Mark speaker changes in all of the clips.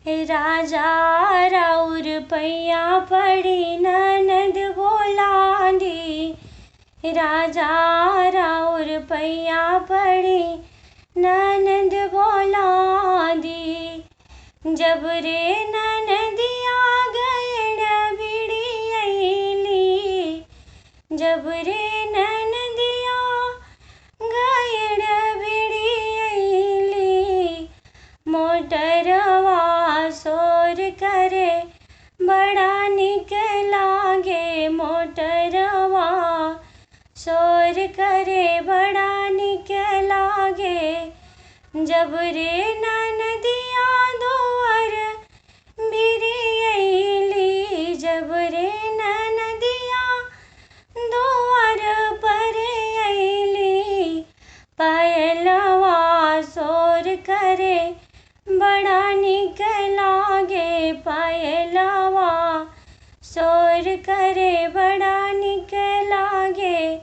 Speaker 1: राजा राउर पैया पड़ी ननद बोला दी। राजा राउर पैया पड़ी ननद बोला दी। जब रे ननदिया गयड़ बिड़ी अइली। जब रे ननदिया गयड़ बिड़ी अइली। मोटरवा शोर करे बड़ा निक लागे। मोटरवा शोर करे बड़ा निक लागे। जब रे ननदिया दुआर बिरी अइली। जब रे ननदिया दुआर पर अइली। पायलवा शोर करे बड़ा निक लागे। पायलवा शोर करे बड़ा निक लागे।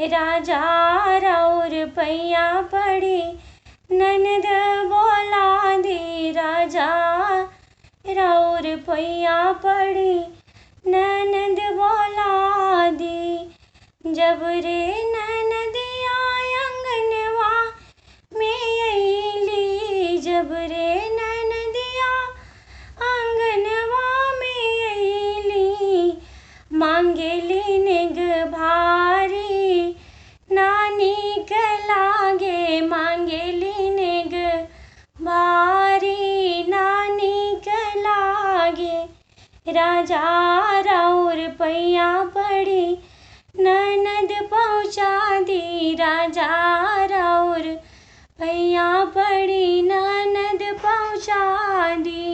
Speaker 1: राजा राउर पैया पड़ी ननद बोला दी। राजा राउर पैया पड़ी ननद बोला दी। जब रे ननदिया अंगनवा में अइली। जब रे ननदिया अंगनवा में अइली। मांगेली नेग भारी नानी लागे। मांगेली नेग भारी नानी लागे। राजा राउर पैया पड़ी ननद पहुँचा दी। राजा राउर पैया पड़ी ननद पहुँचा दी।